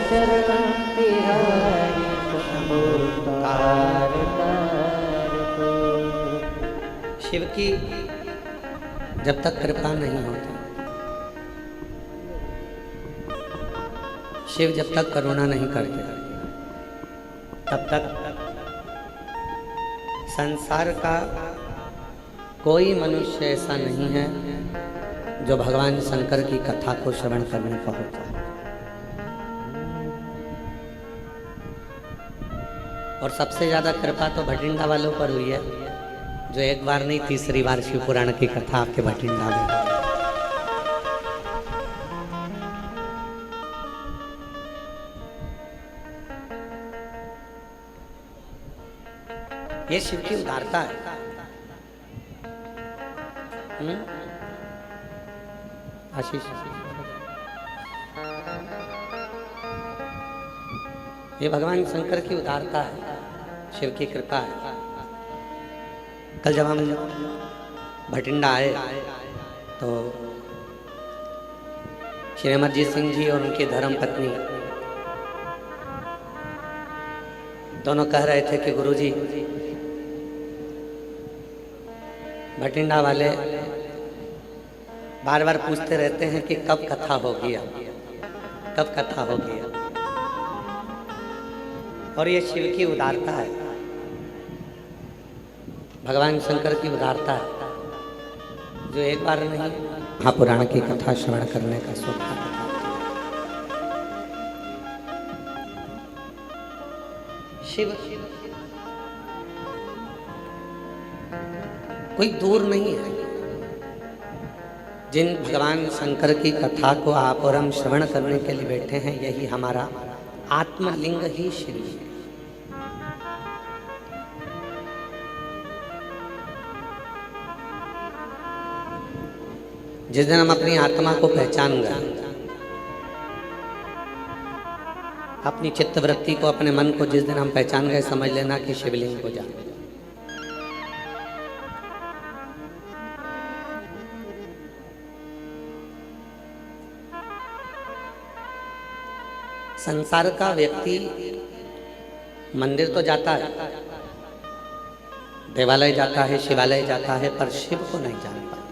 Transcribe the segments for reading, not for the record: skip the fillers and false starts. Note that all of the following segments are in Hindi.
शरणं तिहारी शंभो तार तार को। शिव की जब तक कृपा नहीं होती, शिव जब तक करुणा नहीं करते, तब तक संसार का कोई मनुष्य ऐसा नहीं है जो भगवान शंकर की कथा को श्रवण करने पहुंचा। और सबसे ज्यादा कृपा तो भटिंडा वालों पर हुई है, जो एक बार नहीं तीसरी बार शिव पुराण की कथा आपके भटिंडा में। ये शिव की उदारता है। आशीष, ये भगवान शंकर की उदारता है, शिव की कृपा है। कल जब हम भटिंडा आए तो श्री अमरजीत सिंह जी और उनकी धर्म पत्नी दोनों कह रहे थे कि गुरुजी, भटिंडा वाले बार बार पूछते रहते हैं कि कब कथा होगी, कब कथा होगी। और ये शिव की उदारता है, भगवान शंकर की उदारता है, जो एक बार नहीं महापुराण की कथा श्रवण करने का सौभाग्य। शिव कोई दूर नहीं है। जिन भगवान शंकर की कथा को आप और हम श्रवण करने के लिए बैठे हैं, यही हमारा आत्मलिंग ही शिव है। जिस दिन हम अपनी आत्मा को पहचान गए, अपनी चित्तवृत्ति को, अपने मन को जिस दिन हम पहचान गए, समझ लेना कि शिवलिंग को जान। संसार का व्यक्ति मंदिर तो जाता है, देवालय जाता है, शिवालय जाता है, पर शिव को नहीं जान पाता।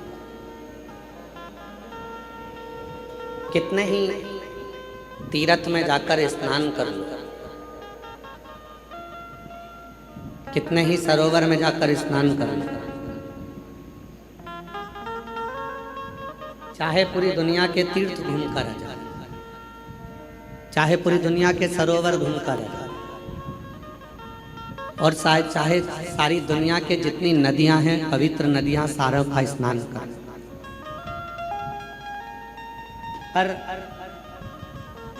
कितने ही तीर्थ में जाकर स्नान कर लो, कितने ही सरोवर में जाकर स्नान कर लो, चाहे पूरी दुनिया के तीर्थ घूमकर आ जाए, चाहे पूरी दुनिया के सरोवर घूमकर आ जाए, और चाहे सारी दुनिया के जितनी नदियां हैं, पवित्र नदियां, सारों का स्नान कर, पर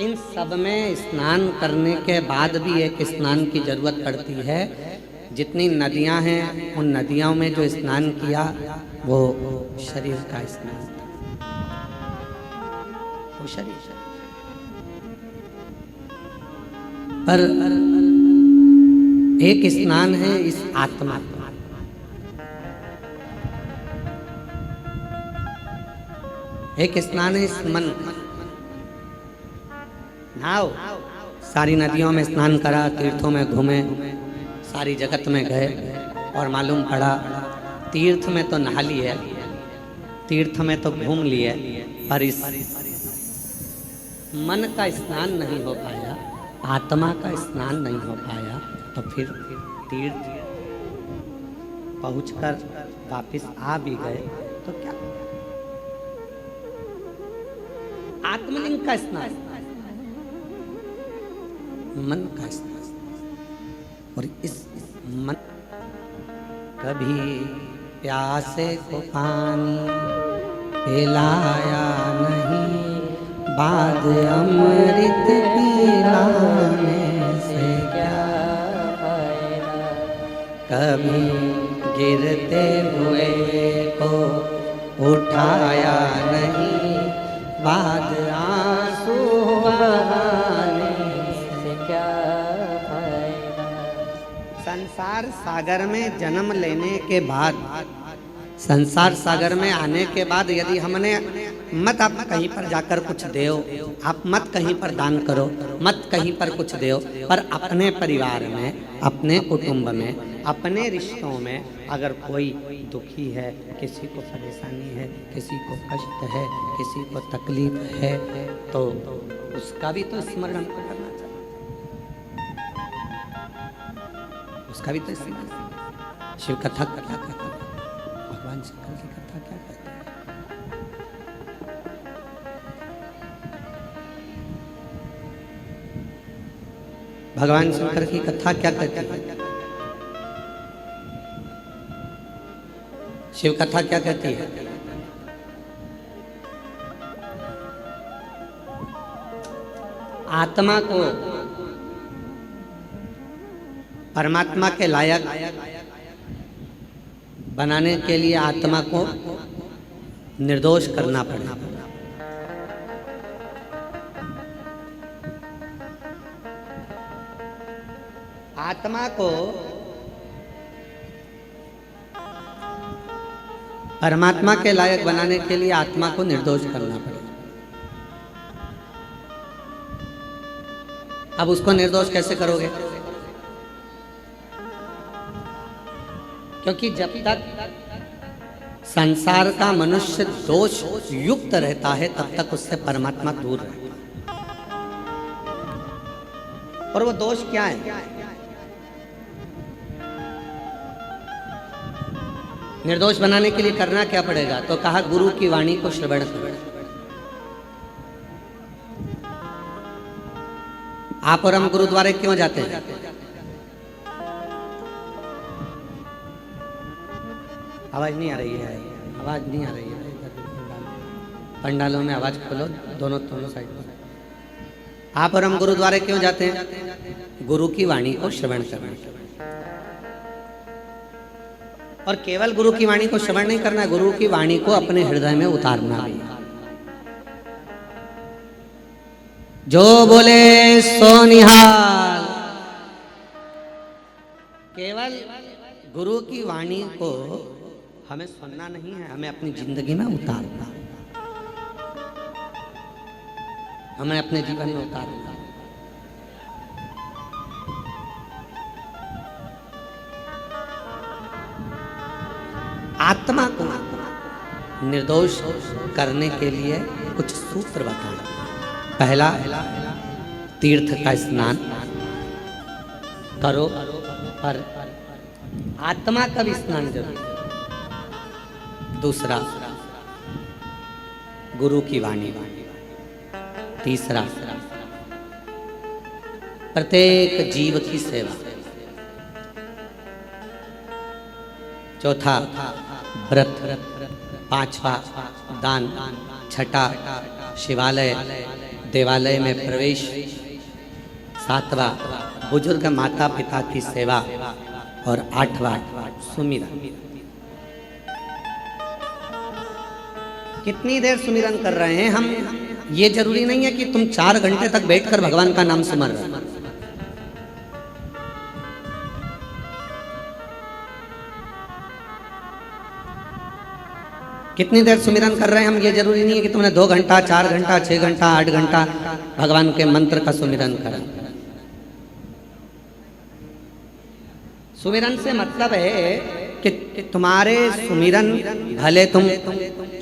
इन सब में स्नान करने के बाद भी एक स्नान की जरूरत पड़ती है। जितनी नदियां हैं, उन नदियों में जो स्नान किया वो शरीर का स्नान था, वो शरीर। पर एक स्नान है इस आत्मा का, एक स्नान है इस मन का। नहाओ, सारी नदियों में स्नान करा, तीर्थों में घूमे, सारी जगत में गए, और मालूम पड़ा तीर्थ में तो नहा लिए, तीर्थ में तो घूम लिए, पर इस मन का स्नान नहीं हो पाया, आत्मा का स्नान नहीं हो पाया। तो फिर तीर्थ पहुंचकर वापिस आ भी गए तो क्या? आत्मलिंग का स्नान, मन का स्नान। और इस मन, कभी प्यासे को पानी पिलाया नहीं, बाद अमृत पिलाने से क्या फायदा। कभी गिरते हुए को उठाया नहीं, बाद आंसू बहाने से क्या फायदा। संसार सागर में जन्म लेने के बाद, संसार सागर में आने के बाद यदि हमने मत आप कहीं पर जाकर कुछ देओ, आप मत कहीं पर दान करो, मत कहीं पर कुछ देओ, पर अपने परिवार में, अपने कुटुंब में, अपने रिश्तों में अगर कोई दुखी है, किसी को परेशानी है, किसी को कष्ट है, किसी को तकलीफ है, तो उसका भी तो स्मरण हमको करना चाहिए, उसका भी तो स्मरण। शिव कथा क्या कहता है, भगवान शंकर की कथा क्या कहती है? भगवान शंकर की कथा क्या कहती है? शिव कथा क्या कहती है? आत्मा को परमात्मा के लायक बनाने के लिए आत्मा को निर्दोष करना पड़ेगा। आत्मा को परमात्मा के लायक बनाने के लिए आत्मा को निर्दोष करना पड़ेगा। अब उसको निर्दोष कैसे करोगे? क्योंकि जब तक संसार का मनुष्य दोष युक्त रहता है तब तक उससे परमात्मा दूर रहता है। और वो दोष क्या है? निर्दोष बनाने के लिए करना क्या पड़ेगा? तो कहा गुरु की वाणी को श्रवण करो। आप और हम गुरुद्वारे क्यों जाते हैं? आवाज नहीं आ रही है, आवाज नहीं आ रही है। पंडालों में आवाज खोलो, दोनों साइड में। आप और हम गुरुद्वारे क्यों जाते हैं? गुरु की वाणी को श्रवण करने। और केवल गुरु की वाणी को श्रवण नहीं करना, गुरु की वाणी को अपने हृदय में उतारना भी। जो बोले सो निहाल। केवल गुरु की वाणी को हमें सुनना नहीं है, हमें अपनी जिंदगी में उतारना, हमें अपने जीवन में उतारना। आत्मा को निर्दोष करने के लिए कुछ सूत्र बताए। पहला, तीर्थ का स्नान करो, पर आत्मा का भी स्नान जरूर। दूसरा, गुरु की वाणी। तीसरा, प्रत्येक जीव की सेवा। चौथा, व्रत। पांचवा, दान। छठा, शिवालय देवालय में प्रवेश। सातवां, बुजुर्ग माता पिता की सेवा। और आठवां, सुमिरन। कितनी देर सुमिरन कर रहे हैं हम? ये जरूरी नहीं है कि तुम 4 घंटे तक बैठकर भगवान का नाम सुमर रहे हो। कितनी देर सुमिरन कर रहे हैं हम? ये जरूरी नहीं है कि तुमने 2 घंटा, 4 घंटा, 6 घंटा, 8 घंटा भगवान के मंत्र का सुमिरन करा। सुमिरन से मतलब है कि तुम्हारे सुमिरन भले तुम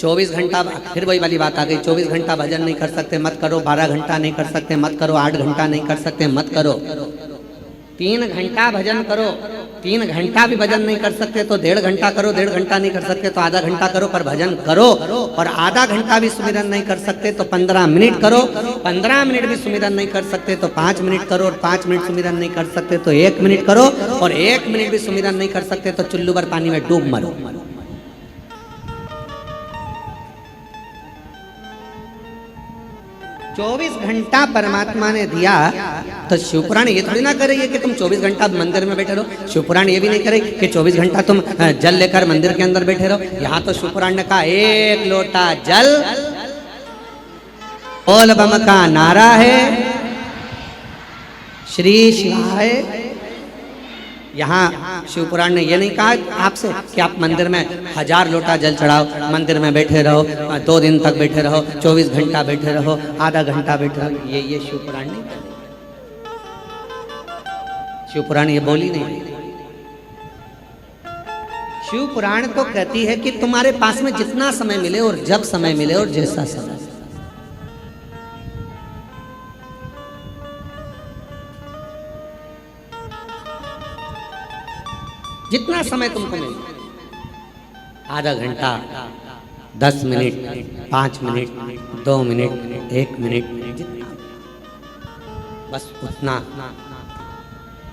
24 घंटा, फिर वही वाली बात आ गई, 24 घंटा भजन नहीं कर सकते मत करो, 12 घंटा नहीं कर सकते मत करो, 8 घंटा नहीं कर सकते मत करो, 3 घंटा भजन करो। 3 घंटा भी भजन नहीं कर सकते तो 1.5 घंटा करो, 1.5 घंटा नहीं कर सकते तो आधा घंटा करो, पर भजन करो। और आधा घंटा भी सुमिरन नहीं कर सकते तो 15 मिनट करो, 15 मिनट भी सुमिरन नहीं कर सकते तो 5 मिनट करो, और 5 मिनट सुमिरन नहीं कर सकते तो 1 मिनट करो, और 1 मिनट भी सुमिरन नहीं कर सकते तो चुल्लू भर पानी में डूब मरो। 24 घंटा परमात्मा ने दिया तो शिवपुराण ये थोड़ी ना करे कि तुम 24 घंटा मंदिर में बैठे रहो। शिवपुराण ये भी नहीं करे कि 24 घंटा तुम जल लेकर मंदिर के अंदर बैठे रहो। यहाँ तो शिवपुराण ने कहा 1 लोटा जल, बोल बम का नारा है, श्री शिवाय यहाँ शिव पुराण ने ये नहीं कहा आपसे कि आप मंदिर में 1000 लोटा जल चढ़ाओ, मंदिर में बैठे रहो, 2 दिन तक बैठे रहो, 24 घंटा बैठे रहो, आधा घंटा बैठे रहो। ये शिव पुराण नहीं कहती। शिव पुराण ये बोली नहीं। शिव पुराण तो कहती है कि तुम्हारे पास में जितना समय मिले और जब समय मिले और जैसा समय, जितना समय तुमको मिले, आधा घंटा, 10 मिनट, 5 मिनट, 2 मिनट, 1 मिनट, जितना बस उतना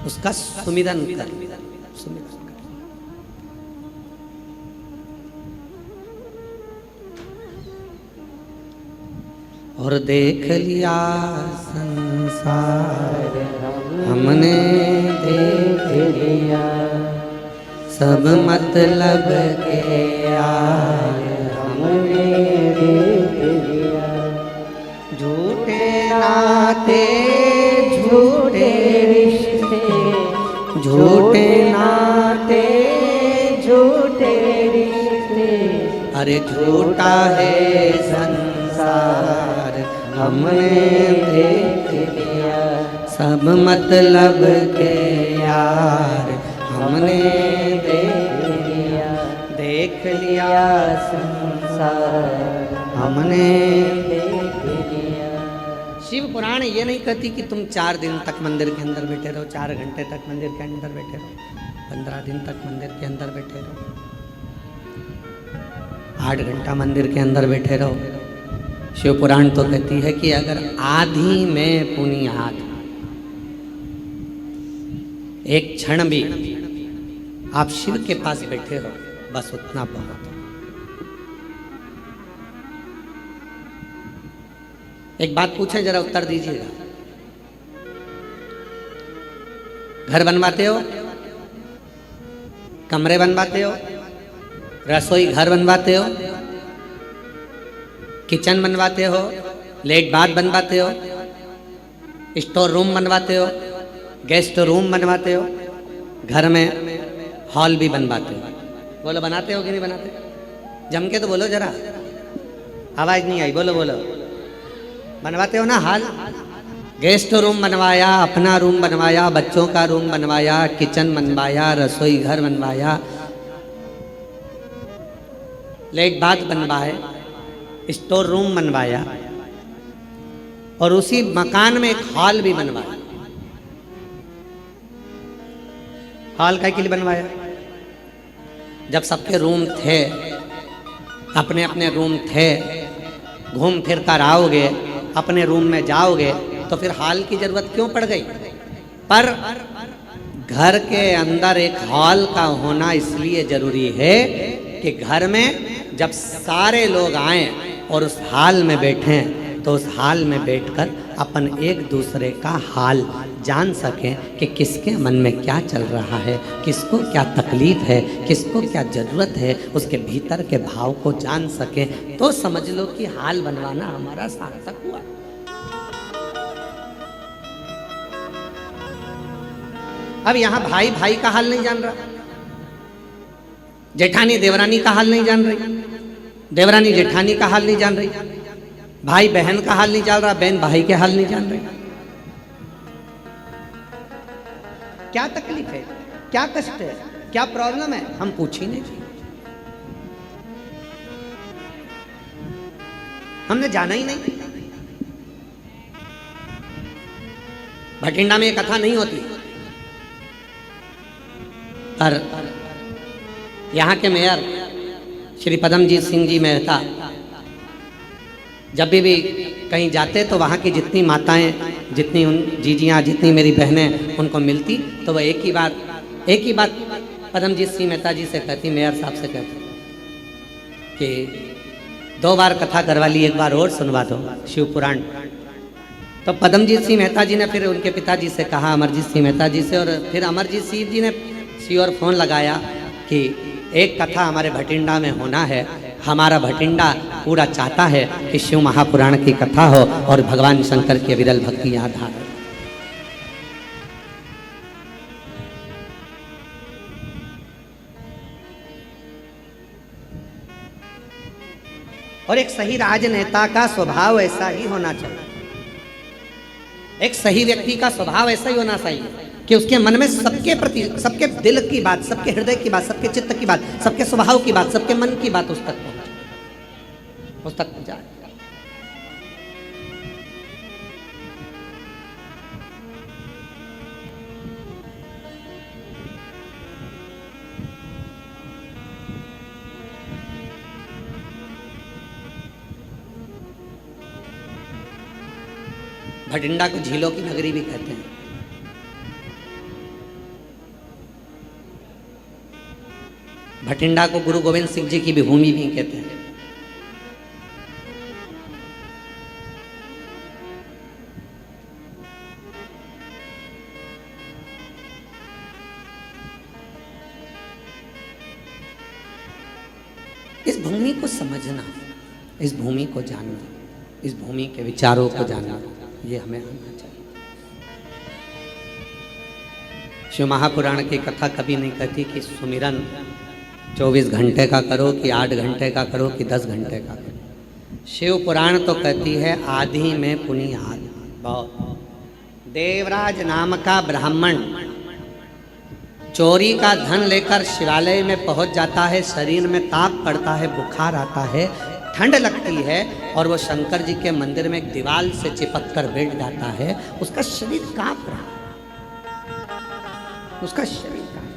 उसका सुमिरन कर। और देख लिया संसार हमने देख लिया, सब मतलब के यार हमने देख लिया, झूठे नाते झूठे रिश्ते, झूठे नाते झूठे रिश्ते, अरे झूठा है संसार हमने देख लिया, सब मतलब के यार हमने देख लिया संसार हमने देख लिया। शिव पुराण ये नहीं कहती कि तुम 4 दिन तक मंदिर के अंदर बैठे रहो, 4 घंटे तक मंदिर के अंदर बैठे रहो, 15 दिन तक मंदिर के अंदर बैठे रहो, 8 घंटा मंदिर के अंदर बैठे रहो। शिव पुराण तो कहती है कि अगर आधी में पुनियाद एक क्षण भी आप शिव के पास बैठे हो, बस उतना बहुत हो। एक बात पूछें, जरा उत्तर दीजिएगा। घर बनवाते हो, कमरे बनवाते हो, रसोई घर बनवाते हो, किचन बनवाते हो, लेट बाथ बनवाते हो, स्टोर रूम बनवाते हो, गेस्ट रूम बनवाते हो, घर में हॉल भी बनवाते हो। बोलो बनाते हो कि नहीं बनाते? जम के तो बोलो जरा, आवाज नहीं आई, बोलो बोलो। बनवाते हो ना हॉल? गेस्ट रूम बनवाया, अपना रूम बनवाया, बच्चों का रूम बनवाया, किचन बनवाया, रसोई घर बनवाया, लेट बाथ बनवाए, स्टोर रूम बनवाया, और उसी मकान में एक हॉल भी बनवाया। हॉल का के लिए बनवाया? जब सबके रूम थे, अपने अपने रूम थे, घूम फिर कर आओगे, अपने रूम में जाओगे, तो फिर हॉल की जरूरत क्यों पड़ गई? पर घर के अंदर एक हॉल का होना इसलिए जरूरी है कि घर में जब सारे लोग आए और उस हॉल में बैठें, तो उस हाल में बैठकर अपन एक दूसरे का हाल जान सकें कि किसके मन में क्या चल रहा है, किसको क्या तकलीफ है, किसको क्या ज़रूरत है, उसके भीतर के भाव को जान सकें, तो समझ लो कि हाल बनवाना हमारा सार्थक हुआ। अब यहाँ भाई भाई का हाल नहीं जान रहा, जेठानी देवरानी का हाल नहीं जान रही, देवरानी जेठानी का हाल नहीं जान रही, भाई बहन का हाल नहीं जान रहा, बहन भाई के हाल नहीं जान रही। क्या तकलीफ है, क्या कष्ट है, क्या प्रॉब्लम है, हम पूछ ही नहीं, हमने जाना ही नहीं। भटिंडा में कथा नहीं होती, पर यहाँ के मेयर श्री पदमजीत सिंह जी मेहता जब भी कहीं जाते तो वहाँ की जितनी माताएं, जितनी उन जीजियाँ, जितनी मेरी बहनें उनको मिलती, तो वह एक ही बात पदमजीत सिंह मेहता जी से कहती, मेयर साहब से कहती कि 2 बार कथा करवा ली, 1 बार और सुनवा दो शिव पुराण। तो पदमजीत सिंह मेहता जी ने फिर उनके पिताजी से कहा, अमरजीत सिंह मेहता जी से, और फिर अमरजीत सिंह जी ने और फ़ोन लगाया कि एक कथा हमारे भटिंडा में होना है, हमारा भटिंडा पूरा चाहता है कि शिव महापुराण की कथा हो और भगवान शंकर की विरल भक्ति याद आ। और एक सही राजनेता का स्वभाव ऐसा ही होना चाहिए। एक सही व्यक्ति का स्वभाव ऐसा ही होना चाहिए कि उसके मन में सबके प्रति, सबके दिल की बात, सबके हृदय की बात, सबके चित्त की बात, सबके स्वभाव की बात, सबके मन की बात उस तक पहुंचाए। भटिंडा को झीलों की नगरी भी कहते हैं। भटिंडा को गुरु गोविंद सिंह जी की भी भूमि भी कहते हैं। इस भूमि को समझना, इस भूमि को जानना, इस भूमि के विचारों को जानना, ये हमें आना चाहिए। शिव महापुराण की कथा कभी नहीं कहती कि सुमिरन 24 घंटे का करो कि 8 घंटे का करो कि 10 घंटे का करो। शिव पुराण तो कहती है आदि में पुनियाद। बहुत देवराज नाम का ब्राह्मण चोरी का धन लेकर शिवालय में पहुंच जाता है। शरीर में ताप पड़ता है, बुखार आता है, ठंड लगती है और वो शंकर जी के मंदिर में एक दीवार से चिपक कर बैठ जाता है। उसका शरीर कांप रहा है, उसका शरीर कांप।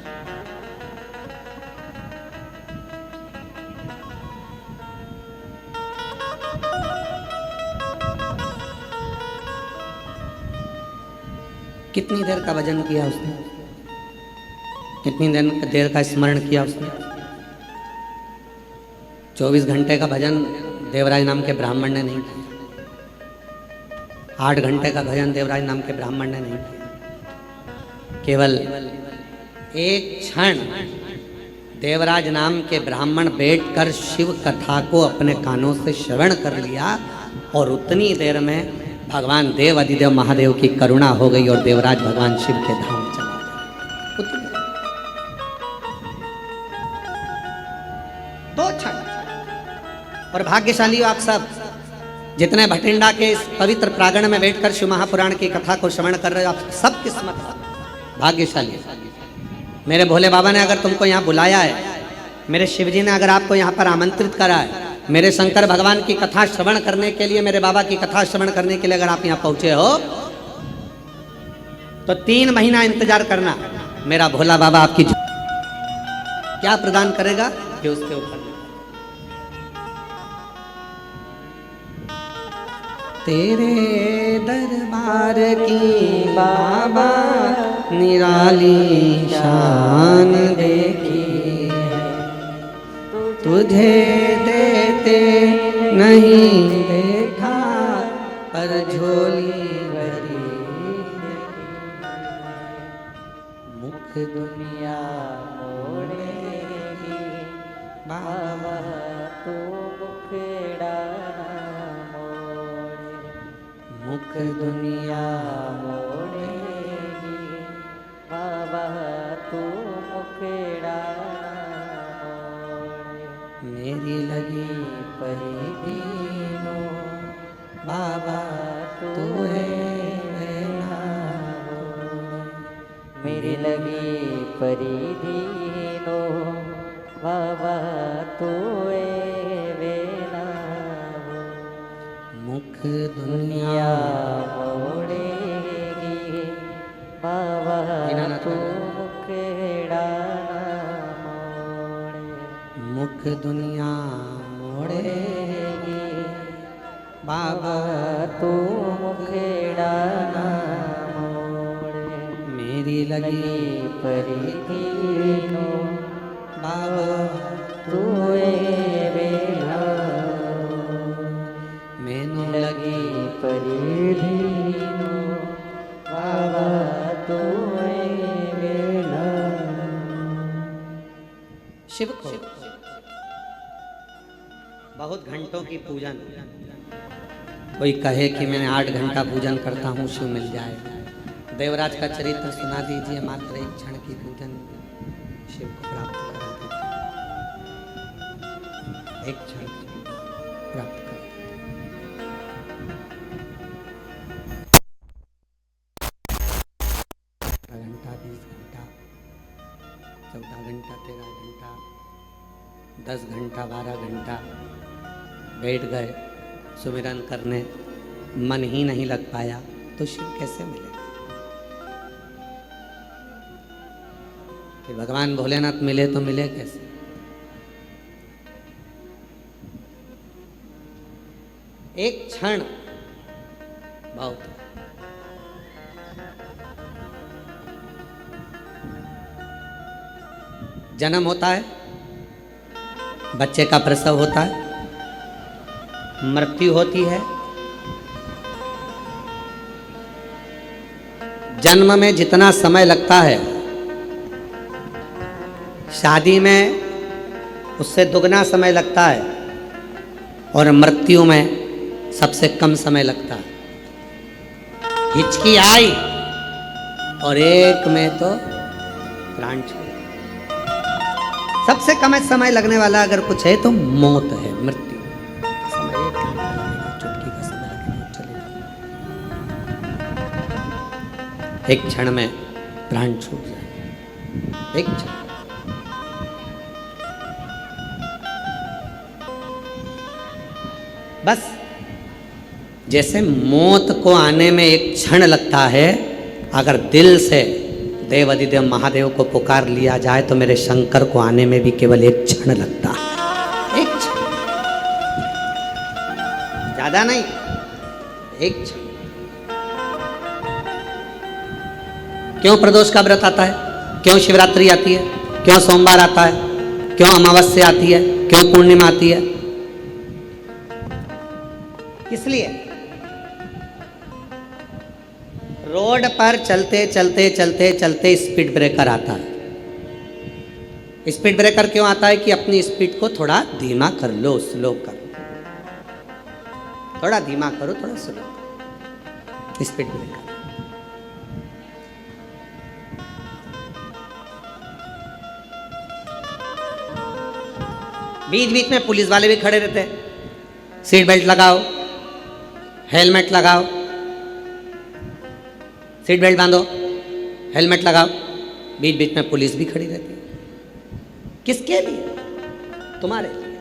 कितनी देर का भजन किया उसने, कितनी देर का स्मरण किया उसने। 24 घंटे का भजन देवराज नाम के ब्राह्मण ने नहीं किया। 8 घंटे का भजन देवराज नाम के ब्राह्मण ने नहीं किया। केवल एक क्षण देवराज नाम के ब्राह्मण बैठकर शिव कथा को अपने कानों से श्रवण कर लिया और उतनी देर में भगवान देव अधिदेव महादेव की करुणा हो गई और देवराज भगवान शिव के धाम चला गया। दो क्षण। और भाग्यशाली हो आप सब जितने भटिंडा के इस पवित्र प्रांगण में बैठकर शिव महापुराण की कथा को श्रवण कर रहे हो, आप सब किस्मत भाग्यशाली। मेरे भोले बाबा ने अगर तुमको यहाँ बुलाया है, मेरे शिव जी ने अगर आपको यहाँ पर आमंत्रित करा है, मेरे शंकर भगवान की कथा श्रवण करने के लिए, मेरे बाबा की कथा श्रवण करने के लिए अगर आप यहाँ पहुंचे हो तो 3 महीना इंतजार करना। मेरा भोला बाबा आपकी क्या प्रदान करेगा कि उसके ऊपर तेरे दरबार की बाबा निराली शान देखी, तुझे देते नहीं देखा पर झोली भरी। मुख दुनिया मोड़ेगी बाबा तू मुखड़ा मोड़े। मुख दुनिया मोड़ेगी बाबा तू मुखड़ा मोड़े। मेरी लगी परिधीनो बाबा तू है ना मोड़े। मेरी लगी परिधीनो बाबा तू वेला। मुख दुनिया मोड़ेगी बाबा तू मुखड़ा मोड़े। मुख दुनिया मोड़ेगी बाबा तू मुखड़ा मोड़े। मेरी लगी परिधीनो बाबा तू वेला। मैनू लगी परिधीनो बाबा तू वेला। शिव को बहुत घंटों की पूजन, कोई कहे कि मैंने 8 घंटा पूजन करता हूँ शिव मिल जाए। देवराज का चरित्र सुना दीजिए, मात्र 1 क्षण की पूजन शिव को प्राप्त करा देते। 1 क्षण प्राप्त। 10 घंटा 12 घंटा बैठ गए सुमिरन करने, मन ही नहीं लग पाया तो शिव कैसे मिलेगा? कि भगवान भोलेनाथ मिले तो मिले कैसे? एक क्षण बहुत है। जन्म होता है, बच्चे का प्रसव होता है, मृत्यु होती है। जन्म में जितना समय लगता है शादी में उससे दुगना समय लगता है, और मृत्यु में सबसे कम समय लगता है। हिचकी आई और एक में तो प्राण छोड़। सबसे कम समय लगने वाला अगर कुछ है तो मौत है, मृत्यु। समय एक घंटा लगेगा, चुटकी का समय लगेगा, चलेगा। एक क्षण में प्राण छूट जाए, एक क्षण। बस जैसे मौत को आने में एक क्षण लगता है, अगर दिल से देवाधिदेव महादेव को पुकार लिया जाए तो मेरे शंकर को आने में भी केवल एक क्षण लगता है, एक क्षण, ज्यादा नहीं, एक क्षण। क्यों प्रदोष का व्रत आता है? क्यों शिवरात्रि आती है? क्यों सोमवार आता है? क्यों अमावस्या आती है? क्यों पूर्णिमा आती है? इसलिए रोड पर चलते चलते चलते चलते स्पीड ब्रेकर आता है। स्पीड ब्रेकर क्यों आता है? कि अपनी स्पीड को थोड़ा धीमा कर लो, स्लो करो, थोड़ा धीमा करो, थोड़ा स्लो करो। स्पीड ब्रेकर बीच बीच में पुलिस वाले भी खड़े रहते हैं, सीट बेल्ट लगाओ, हेलमेट लगाओ, सीट बेल्ट बांधो, हेलमेट लगाओ। बीच बीच में पुलिस भी खड़ी रहती है। किसके लिए? तुम्हारे लिए।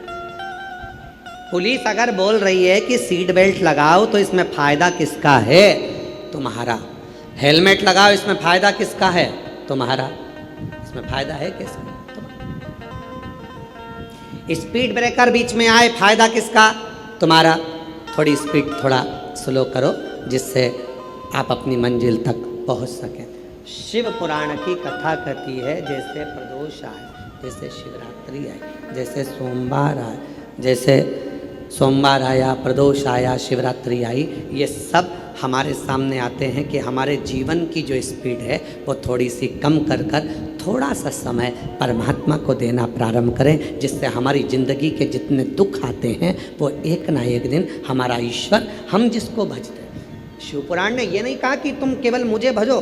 पुलिस अगर बोल रही है कि सीट बेल्ट लगाओ तो इसमें फायदा किसका है? तुम्हारा। हेलमेट लगाओ, इसमें फायदा किसका है? तुम्हारा। इसमें फायदा है किसका? स्पीड ब्रेकर बीच में आए, फायदा किसका? तुम्हारा। थोड़ी स्पीड थोड़ा स्लो करो जिससे आप अपनी मंजिल तक पहुंच सकें। शिव पुराण की कथा कहती है जैसे प्रदोष आए, जैसे शिवरात्रि आई, जैसे सोमवार आए, जैसे सोमवार आया, प्रदोष आया, शिवरात्रि आई, ये सब हमारे सामने आते हैं कि हमारे जीवन की जो स्पीड है वो थोड़ी सी कम कर कर थोड़ा सा समय परमात्मा को देना प्रारंभ करें, जिससे हमारी ज़िंदगी के जितने दुख आते हैं वो एक ना एक दिन हमारा ईश्वर, हम जिसको भजते हैं। शिवपुराण ने ये नहीं कहा कि तुम केवल मुझे भजो,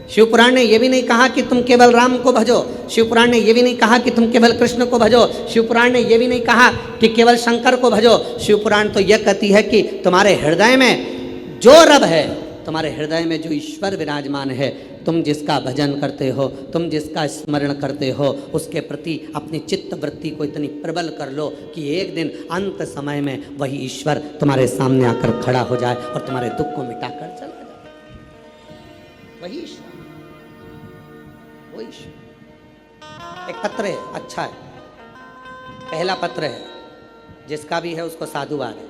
शिवपुराण ने ये भी नहीं कहा कि तुम केवल राम को भजो, शिवपुराण ने ये भी नहीं कहा कि तुम केवल कृष्ण को भजो, शिवपुराण ने ये भी नहीं कहा कि केवल शंकर को भजो। शिवपुराण तो यह कहती है कि तुम्हारे हृदय में जो रब है, तुम्हारे हृदय में जो ईश्वर विराजमान है, तुम जिसका भजन करते हो, तुम जिसका स्मरण करते हो, उसके प्रति अपनी चित्त वृत्ति को इतनी प्रबल कर लो कि एक दिन अंत समय में वही ईश्वर तुम्हारे सामने आकर खड़ा हो जाए और तुम्हारे दुख को मिटाकर चला जाए। वही ईश्वर, वही ईश्वर। एक पत्र है, अच्छा है, पहला पत्र है, जिसका भी है उसको साधुवाद है।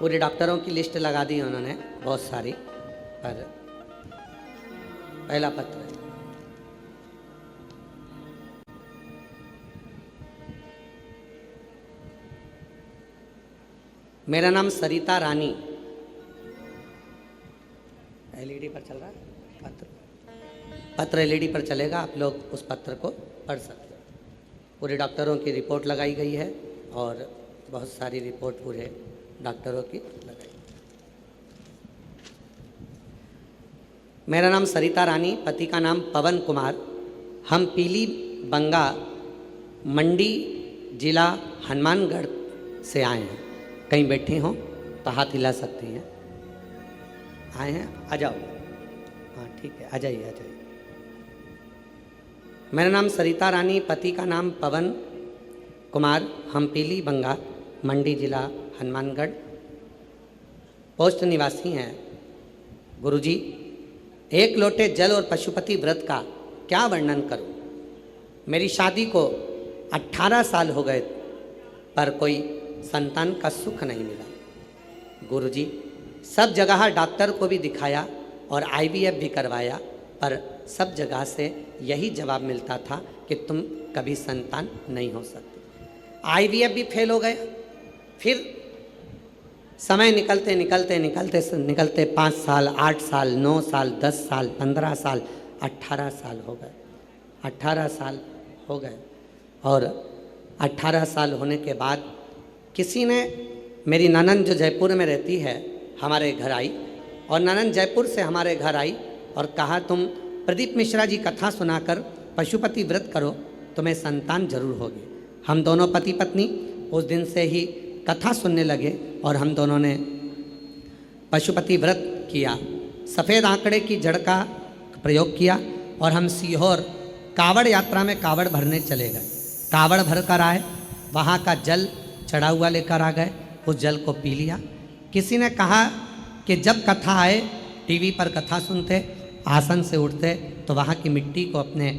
पूरे डॉक्टरों की लिस्ट लगा दी उन्होंने बहुत सारी, पर पहला पत्र है। मेरा नाम सरिता रानी। एलईडी पर चल रहा है पत्र, पत्र एलईडी पर चलेगा, आप लोग उस पत्र को पढ़ सकते हो। पूरे डॉक्टरों की रिपोर्ट लगाई गई है और बहुत सारी रिपोर्ट पूरे डॉक्टरों की लगाई। मेरा नाम सरिता रानी, पति का नाम पवन कुमार। हम पीली बंगा मंडी जिला हनुमानगढ़ से आए हैं। कहीं बैठी हों तो हाथ हिला सकती हैं। आए हैं, आ जाओ। हाँ ठीक है, आ जाइए, आ जाइए। मेरा नाम सरिता रानी, पति का नाम पवन कुमार, हम पीली बंगा, मंडी जिला हनुमानगढ़, पोस्ट निवासी हैं। गुरुजी, एक लोटे जल और पशुपति व्रत का क्या वर्णन करूं? मेरी शादी को 18 साल हो गए पर कोई संतान का सुख नहीं मिला। गुरुजी, सब जगह डॉक्टर को भी दिखाया और IVF भी करवाया, पर सब जगह से यही जवाब मिलता था कि तुम कभी संतान नहीं हो सकते। IVF भी फेल हो गया। फिर समय निकलते निकलते निकलते निकलते 5 साल, 8 साल, 9 साल, 10 साल, 15 साल, 18 साल हो गए। 18 साल हो गए और 18 साल होने के बाद किसी ने, मेरी ननंद जो जयपुर में रहती है, हमारे घर आई और ननंद जयपुर से हमारे घर आई और कहा तुम प्रदीप मिश्रा जी कथा सुनाकर पशुपति व्रत करो, तुम्हें संतान जरूर होगी। हम दोनों पति पत्नी उस दिन से ही कथा सुनने लगे और हम दोनों ने पशुपति व्रत किया। सफ़ेद आंकड़े की जड़ का प्रयोग किया और हम सीहोर कावड़ यात्रा में कावड़ भरने चले गए। कावड़ भर कर आए, वहाँ का जल चढ़ा हुआ लेकर आ गए, उस जल को पी लिया। किसी ने कहा कि जब कथा आए, टीवी पर कथा सुनते, आसन से उठते तो वहाँ की मिट्टी को अपने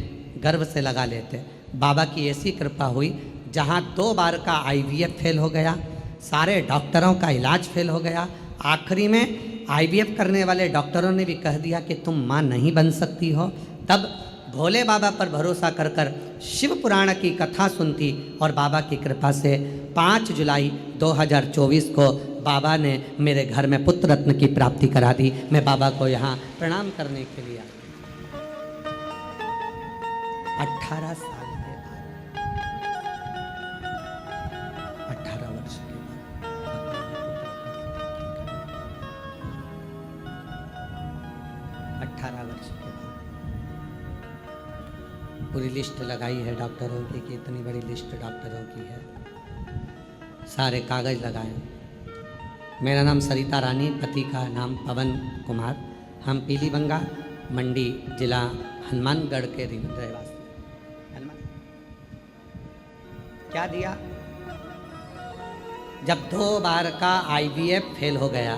गर्भ से लगा लेते। बाबा की ऐसी कृपा हुई, जहाँ 2 बार का IVF फेल हो गया, सारे डॉक्टरों का इलाज फेल हो गया। आखिरी में IVF करने वाले डॉक्टरों ने भी कह दिया कि तुम माँ नहीं बन सकती हो। तब भोले बाबा पर भरोसा कर कर शिव पुराण की कथा सुनती और बाबा की कृपा से 5 जुलाई 2024 को बाबा ने मेरे घर में पुत्र रत्न की प्राप्ति करा दी। मैं बाबा को यहाँ प्रणाम करने के लिए आया। 18 साल के बाद, 18 वर्ष के बाद, 18 वर्ष के बाद पूरी लिस्ट लगाई है डॉक्टरों की कि इतनी बड़ी लिस्ट डॉक्टरों की है, सारे कागज लगाए। मेरा नाम सरिता रानी, पति का नाम पवन कुमार, हम पीली बंगा, मंडी जिला हनुमानगढ़ के रहवासी। क्या दिया? जब 2 बार का IVF फेल हो गया,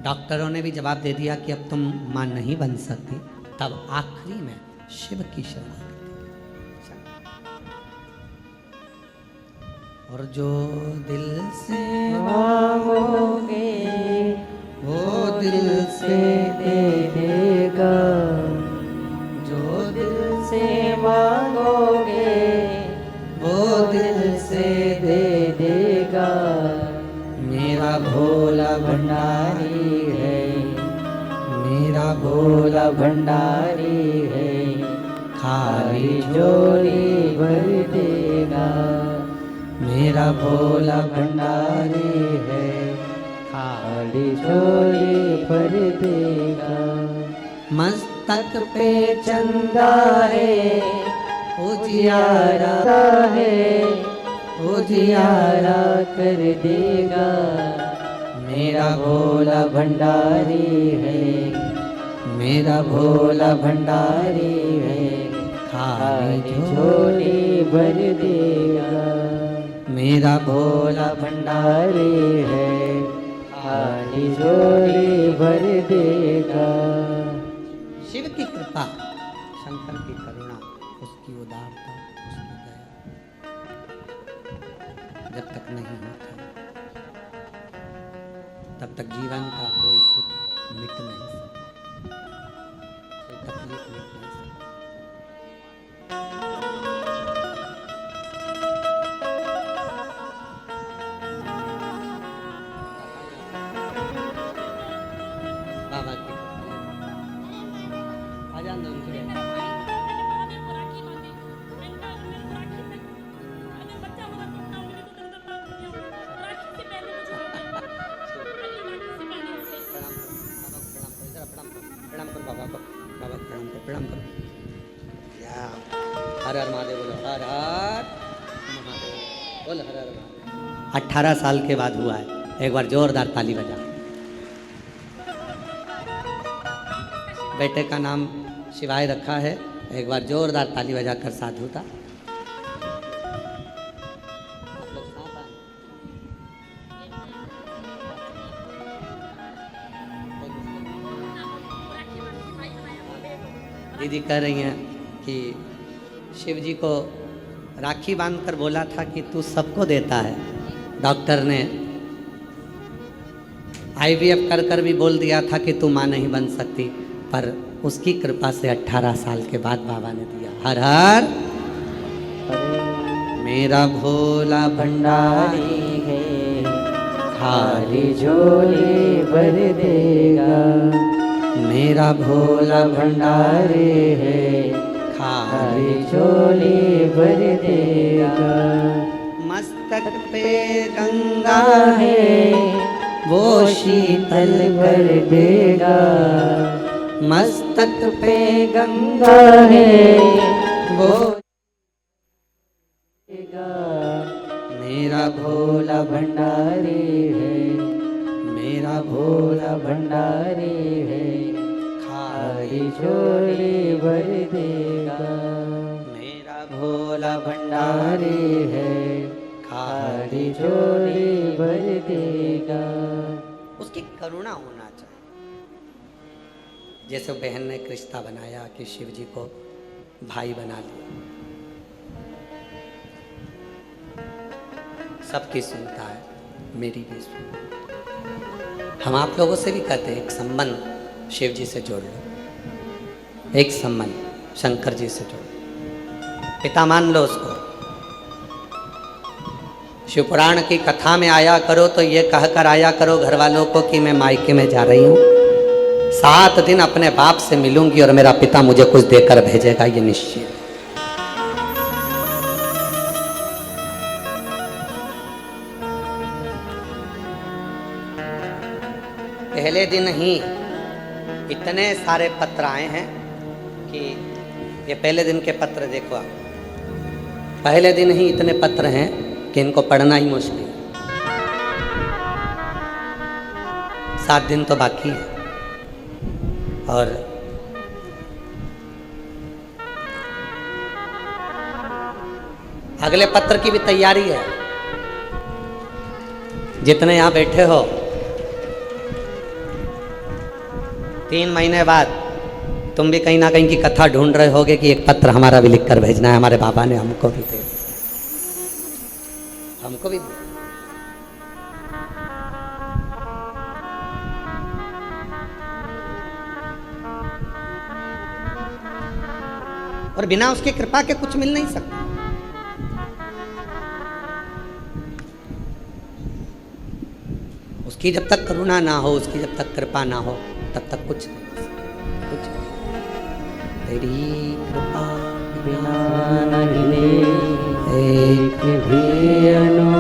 डॉक्टरों ने भी जवाब दे दिया कि अब तुम मां नहीं बन सकती, तब आखिरी में शिव की शरण। और जो दिल से मांगोगे वो दिल से दे देगा, जो दिल से मांगोगे वो दिल से दे देगा। मेरा भोला भंडारी है, मेरा भोला भंडारी है, खाली झोली भर देगा। मेरा भोला भंडारी है, खाली झोली भर देगा। मस्तक पे चंदा है, उजियारा है, उजियारा कर देगा। मेरा भोला भंडारी है, मेरा भोला भंडारी है, खाली झोली भर देगा। मेरा भोला भंडारी है, खाली झोली भर देगा। शिव की कृपा, शंकर की करुणा, उसकी उदारता, उसकी दया जब तक नहीं होता तब तक जीवन का कोई दुख मिट नहीं सकता, कोई तकलीफ मिट नहीं सकती। बाबा की आजान दो उनके। प्रणाम करो बाबा को, बाबा को प्रणाम करो। हर हर महादेव बोलो, हर हर महादेव बोल, हर हर महादेव। 18 साल के बाद हुआ है, एक बार जोरदार ताली बजा। बेटे का नाम शिवाय रखा है, एक बार जोरदार ताली बजाकर साधु था। दीदी कह रही हैं कि शिव जी को राखी बांधकर बोला था कि तू सबको देता है। डॉक्टर ने IVF कर कर भी बोल दिया था कि तू माँ नहीं बन सकती, पर उसकी कृपा से 18 साल के बाद बाबा ने दिया। हर हर मेरा भोला भंडारी है, खाली झोली भर देगा। मेरा भोला भंडारी है, खाली झोली भर देगा। मस्तक पे गंगा है, वो शीतल कर देगा। मस्तक पे गंगा है, वो देगा। मेरा भोला भंडारी है, मेरा भोला भंडारी है, खाली झोली भर देगा। मेरा भोला भंडारी है, खाली झोली भर देगा। उसकी करुणा होना चाहिए। जैसे बहन ने रिश्ता बनाया कि शिव जी को भाई बना लिया, सबकी सुनता है, मेरी भी सुन। हम आप लोगों से भी कहते हैं एक संबंध शिव जी से जोड़ लो, एक संबंध शंकर जी से जोड़ लो, पिता मान लो उसको। शिव पुराण की कथा में आया करो तो ये कहकर आया करो घर वालों को कि मैं मायके में जा रही हूँ, 7 दिन अपने बाप से मिलूंगी और मेरा पिता मुझे कुछ देकर भेजेगा, ये निश्चित। पहले दिन ही इतने सारे पत्र आए हैं कि ये पहले दिन के पत्र देखो आप, पहले दिन ही इतने पत्र हैं कि इनको पढ़ना ही मुश्किल है। 7 दिन तो बाकी है और अगले पत्र की भी तैयारी है। जितने यहाँ बैठे हो 3 महीने बाद तुम भी कहीं ना कहीं की कथा ढूंढ रहे होगे कि एक पत्र हमारा भी लिख कर भेजना है, हमारे बाबा ने हमको भी दे, हमको भी दे। और बिना उसकी कृपा के कुछ मिल नहीं सकता। उसकी जब तक करुणा ना हो, उसकी जब तक कृपा ना हो, तब तक कुछ नहीं, कुछ नहीं। तेरी कृपा बिना नहीं एक भी अनु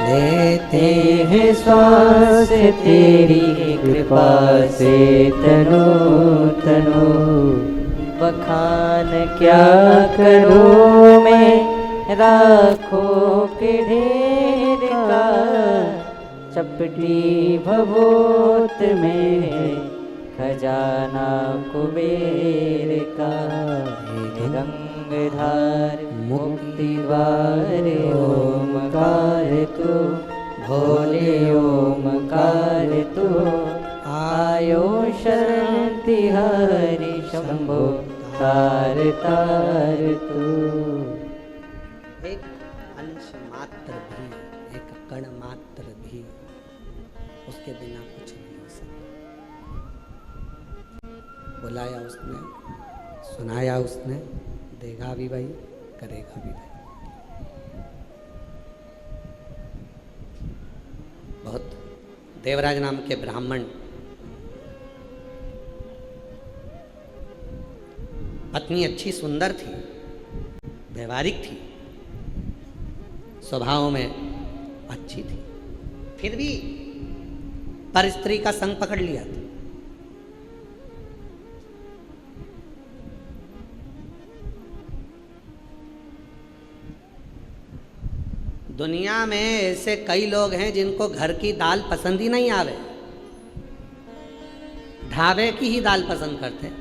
लेते हैं श्वास, तेरी कृपा से तनो तनो। बखान क्या करूं मैं राखों के ढेर का, चपटी भभूत में खजाना कुबेर का। गंगधार मुक्ति द्वार ओमकार तू, भोले ओमकार तू। आयो शरण तिहारी शंभो तार तार तू। एक अंश मात्र भी, एक कण मात्र भी उसके बिना कुछ नहीं हो सकता। बुलाया उसने, सुनाया उसने, देगा भी भाई, करेगा भी भाई। बहुत देवराज नाम के ब्राह्मण, पत्नी अच्छी सुंदर थी, व्यवहारिक थी, स्वभाव में अच्छी थी, फिर भी पर स्त्री का संग पकड़ लिया था। दुनिया में ऐसे कई लोग हैं जिनको घर की दाल पसंद ही नहीं आवे, ढाबे की ही दाल पसंद करते हैं।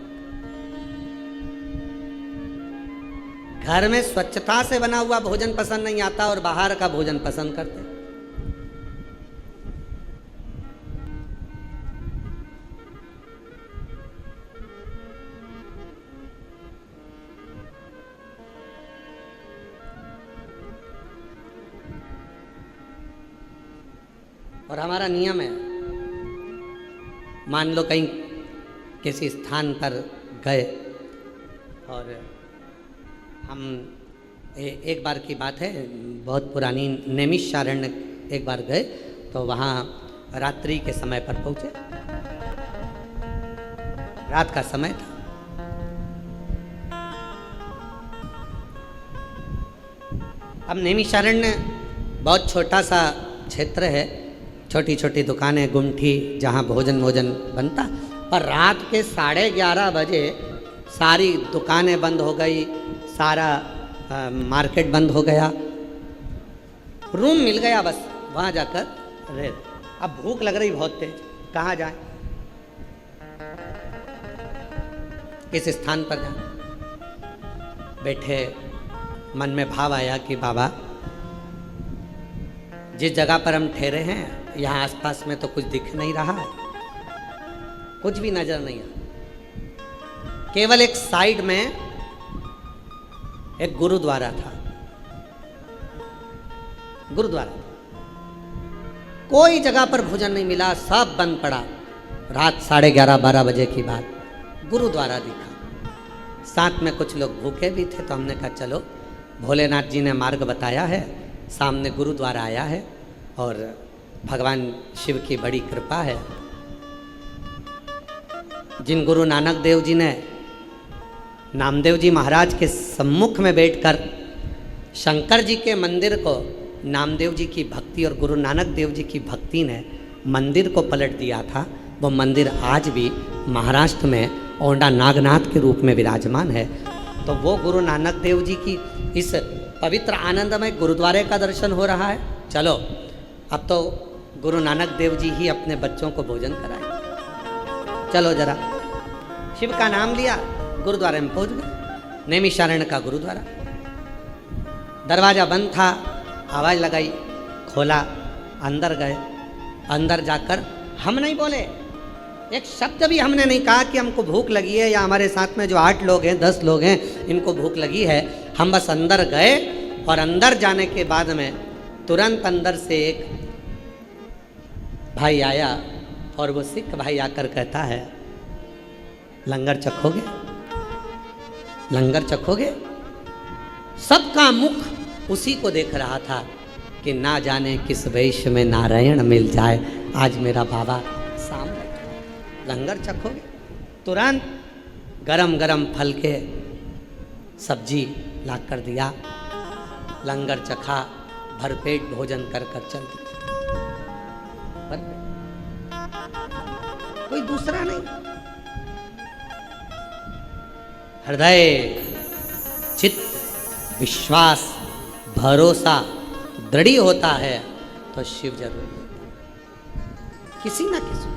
घर में स्वच्छता से बना हुआ भोजन पसंद नहीं आता और बाहर का भोजन पसंद करते। और हमारा नियम है, मान लो कहीं किसी स्थान पर गए और हम एक बार की बात है, बहुत पुरानी, नैमिषारण्य एक बार गए तो वहाँ रात्रि के समय पर पहुँचे, रात का समय था। अब नैमिषारण्य बहुत छोटा सा क्षेत्र है, छोटी छोटी दुकानें, गुमठी, जहाँ भोजन बनता। पर रात के 11:30 बजे सारी दुकानें बंद हो गई, सारा मार्केट बंद हो गया, रूम मिल गया, बस वहाँ जाकर रह। अब भूख लग रही बहुत तेज, कहाँ जाए, किस स्थान पर जाए। बैठे, मन में भाव आया कि बाबा जिस जगह पर हम ठहरे हैं यहाँ आसपास में तो कुछ दिख नहीं रहा है, कुछ भी नजर नहीं आ, केवल एक साइड में एक गुरुद्वारा था, गुरुद्वारा। कोई जगह पर भोजन नहीं मिला, सब बंद पड़ा। रात 11:30-12 बजे की बात, गुरुद्वारा दिखा। साथ में कुछ लोग भूखे भी थे, तो हमने कहा चलो, भोलेनाथ जी ने मार्ग बताया है, सामने गुरुद्वारा आया है और भगवान शिव की बड़ी कृपा है। जिन गुरु नानक देव जी ने नामदेव जी महाराज के सम्मुख में बैठकर शंकर जी के मंदिर को, नामदेव जी की भक्ति और गुरु नानक देव जी की भक्ति ने मंदिर को पलट दिया था, वो मंदिर आज भी महाराष्ट्र में औंडा नागनाथ के रूप में विराजमान है। तो वो गुरु नानक देव जी की इस पवित्र आनंदमय गुरुद्वारे का दर्शन हो रहा है। चलो, अब तो गुरु नानक देव जी ही अपने बच्चों को भोजन कराए, चलो जरा। शिव का नाम लिया, गुरुद्वारे में पहुंच गए, नैमिषारण्य का गुरुद्वारा। दरवाजा बंद था, आवाज लगाई, खोला, अंदर गए। अंदर जाकर हम नहीं बोले, एक शब्द भी हमने नहीं कहा कि हमको भूख लगी है, या हमारे साथ में जो 8 लोग हैं, 10 लोग हैं, इनको भूख लगी है। हम बस अंदर गए और अंदर जाने के बाद में तुरंत अंदर से एक भाई आया और वो सिख भाई आकर कहता है, लंगर चखोगे, लंगर चखोगे। सबका मुख उसी को देख रहा था कि ना जाने किस वेश में नारायण मिल जाए, आज मेरा बाबा सामने, लंगर चखोगे। तुरंत गरम गरम फल के सब्जी ला कर दिया, लंगर चखा, भरपेट भोजन कर कर चल दिया। कोई दूसरा नहीं, हृदय, चित्त, विश्वास, भरोसा दृढ़ होता है तो शिव जरूर मिलता है, किसी ना किसी।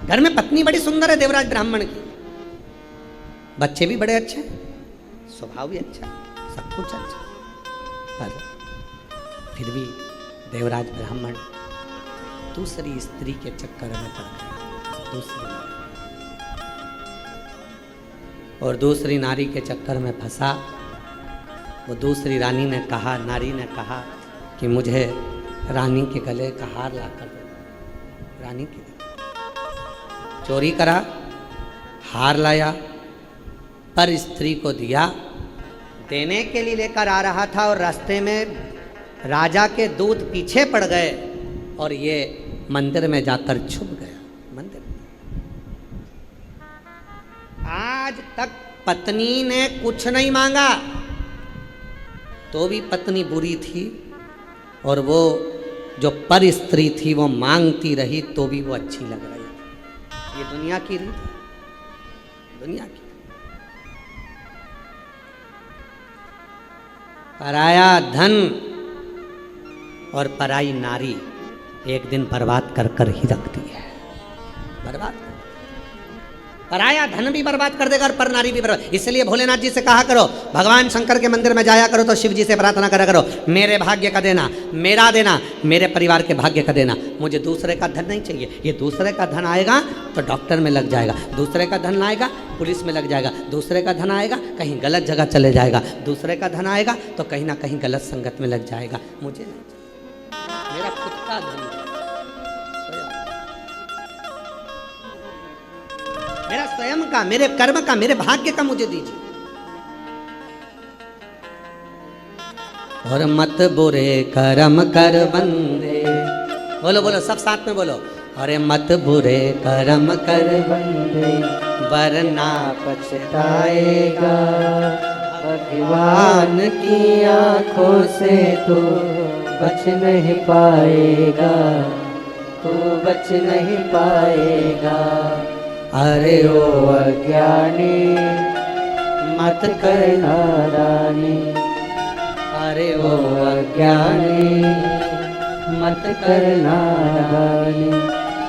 घर में पत्नी बड़ी सुंदर है देवराज ब्राह्मण की, बच्चे भी बड़े अच्छे हैं, स्वभाव भी अच्छा, सब कुछ अच्छा, पर फिर भी देवराज ब्राह्मण दूसरी स्त्री के चक्कर में पड़ गया, दूसरी, और दूसरी नारी के चक्कर में फंसा। वो दूसरी रानी ने कहा, नारी ने कहा कि मुझे रानी के गले का हार ला कर दो। रानी के चोरी करा, हार लाया, पर स्त्री को दिया। देने के लिए लेकर आ रहा था और रास्ते में राजा के दूत पीछे पड़ गए और ये मंदिर में जाकर छुप गया। मंदिर आज तक पत्नी ने कुछ नहीं मांगा, तो भी पत्नी बुरी थी, और वो जो पर स्त्री थी वो मांगती रही तो भी वो अच्छी लग रही थी। ये दुनिया की रीत है, दुनिया की। पराया धन और पराई नारी एक दिन बर्बाद कर कर ही रखती है, बर्बाद। पराया धन भी बर्बाद कर देगा और पर नारी भी बर्बाद। इसलिए भोलेनाथ जी से कहा करो, भगवान शंकर के मंदिर में जाया करो तो शिव जी से प्रार्थना करा करो, मेरे भाग्य का देना, मेरा देना, मेरे परिवार के भाग्य का देना, मुझे दूसरे का धन नहीं चाहिए। ये दूसरे का धन आएगा तो डॉक्टर में लग जाएगा, दूसरे का धन आएगा पुलिस में लग जाएगा, दूसरे का धन आएगा कहीं गलत जगह चले जाएगा, दूसरे का धन आएगा तो कहीं ना कहीं गलत संगत में लग जाएगा। मुझे नहीं चाहिए, मेरा खुद का धन, मेरा स्वयं का, मेरे कर्म का, मेरे भाग्य का मुझे दीजिए। और मत बुरे कर्म कर बंदे, बोलो बोलो सब साथ में बोलो, अरे मत बुरे कर्म कर बंदे वरना पछताएगा, भगवान की आंखों से तू बच नहीं पाएगा, तू बच नहीं पाएगा। अरे ओ अज्ञानी मत कर नादानी, अरे ओ अज्ञानी मत कर नादानी,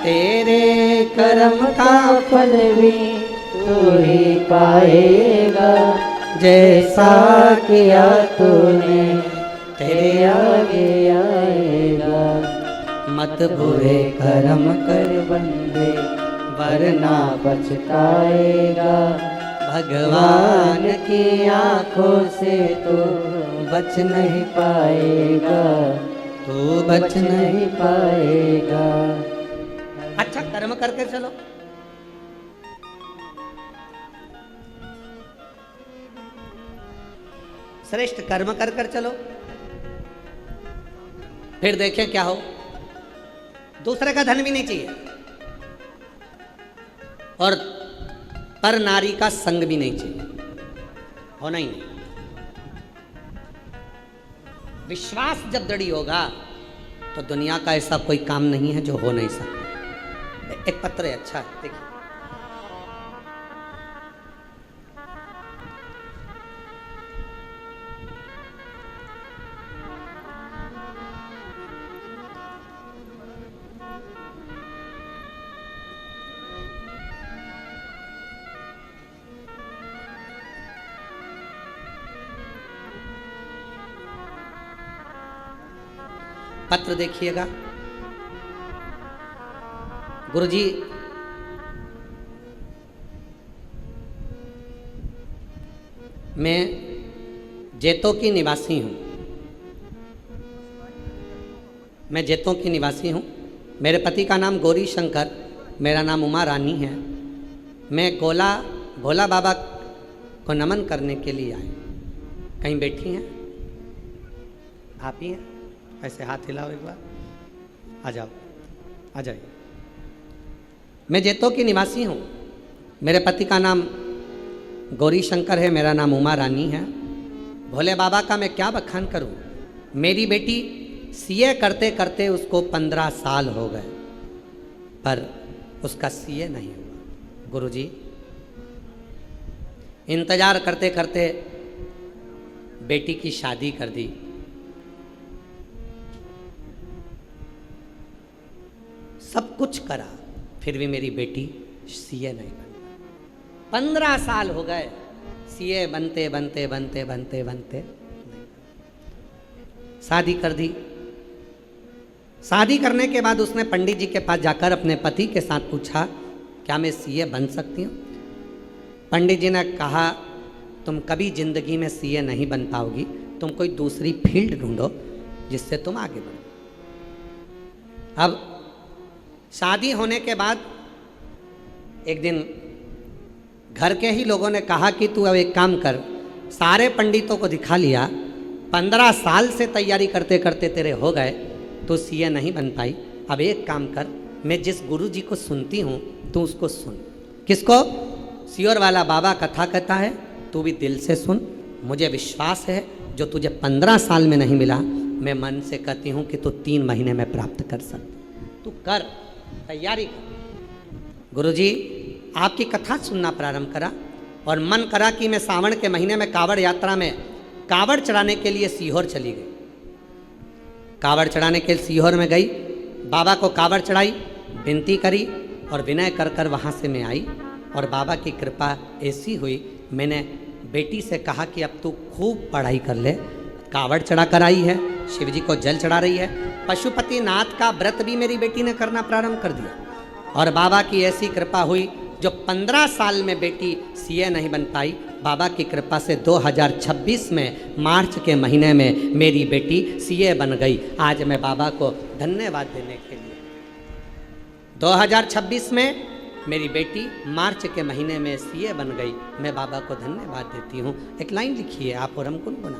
तेरे कर्म का फल भी तू ही पाएगा, जैसा किया तूने तेरे आगे आएगा। मत बुरे कर्म कर बंदे वरना पछताएगा, भगवान की आंखों से तू बच नहीं पाएगा, तू बच नहीं पाएगा। अच्छा कर्म करके चलो, श्रेष्ठ कर्म कर कर चलो, फिर देखें क्या हो। दूसरे का धन भी नहीं चाहिए और पर नारी का संग भी नहीं चाहिए, होना ही नहीं। विश्वास जब दृढ़ होगा तो दुनिया का ऐसा कोई काम नहीं है जो हो नहीं सकता। एक पत्र है, अच्छा है, देखिए। पत्र देखिएगा। गुरुजी, मैं जैतों की निवासी हूँ, मैं जैतों की निवासी हूँ। मेरे पति का नाम गौरी शंकर, मेरा नाम उमा रानी है। मैं भोला बाबा को नमन करने के लिए आई। कहीं बैठी हैं आप ही हैं? ऐसे हाथ हिलाओ एक बार, आ जाओ, आ जाइए। मैं जैतों की निवासी हूँ। मेरे पति का नाम गौरी शंकर है, मेरा नाम उमा रानी है। भोले बाबा का मैं क्या बखान करूँ। मेरी बेटी सीए करते करते उसको 15 साल हो गए, पर उसका सीए नहीं हुआ। गुरुजी, इंतजार करते करते बेटी की शादी कर दी। सब कुछ करा, फिर भी मेरी बेटी सीए नहीं बन। 15 साल हो गए सीए बनते बनते बनते बनते बनते। शादी कर दी। शादी करने के बाद उसने पंडित जी के पास जाकर अपने पति के साथ पूछा, क्या मैं सीए बन सकती हूँ? पंडित जी ने कहा, तुम कभी जिंदगी में सीए नहीं बन पाओगी, तुम कोई दूसरी फील्ड ढूंढो जिससे तुम आगे बढ़ो। अब शादी होने के बाद एक दिन घर के ही लोगों ने कहा कि तू अब एक काम कर, सारे पंडितों को दिखा लिया, 15 साल से तैयारी करते करते तेरे हो गए, तो सीए नहीं बन पाई। अब एक काम कर, मैं जिस गुरु जी को सुनती हूँ तू उसको सुन। किसको? सियोर वाला बाबा कथा कहता है, तू भी दिल से सुन। मुझे विश्वास है जो तुझे 15 साल में नहीं मिला, मैं मन से कहती हूँ कि तू 3 महीने में प्राप्त कर सकती। तू कर, तैयारी कर। गुरुजी, आपकी कथा सुनना प्रारंभ करा और मन करा कि मैं सावन के महीने में कावड़ यात्रा में कावड़ चढ़ाने के लिए सीहोर चली गई। कावड़ चढ़ाने के लिए सीहोर में गई, बाबा को कावड़ चढ़ाई, विनती करी और विनय कर कर वहाँ से मैं आई और बाबा की कृपा ऐसी हुई, मैंने बेटी से कहा कि अब तू खूब पढ़ाई कर ले। कावड़ चढ़ा कर आई है, शिव जी को जल चढ़ा रही है। पशुपति नाथ का व्रत भी मेरी बेटी ने करना प्रारंभ कर दिया। और बाबा की ऐसी कृपा हुई, जो 15 साल में बेटी सीए नहीं बन पाई, बाबा की कृपा से 2026 में मार्च के महीने में मेरी बेटी सीए बन गई। आज मैं बाबा को धन्यवाद देने के लिए 2026 में मेरी बेटी मार्च के महीने में सीए बन गई। मैं बाबा को धन्यवाद देती हूँ। एक लाइन लिखी है आप और हम गुनगुना,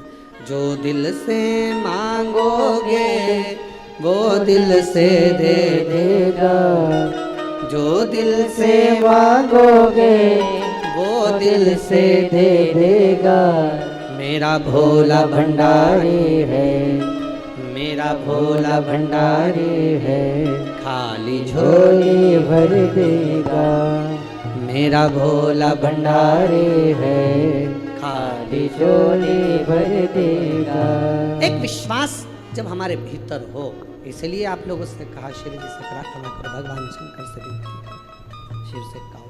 जो दिल से मांगोगे वो दिल से दे देगा, जो दिल से मांगोगे वो दिल से दे देगा। मेरा भोला भंडारी है, मेरा भोला भंडारी है, खाली झोली भर देगा। मेरा भोला भंडारी है, खाली झोली भर देगा। एक विश्वास जब हमारे भीतर हो, इसलिए आप लोगों से कहा, शिव जी से प्रार्थना करो, भगवान शंकर से विनती, शिव से कहो,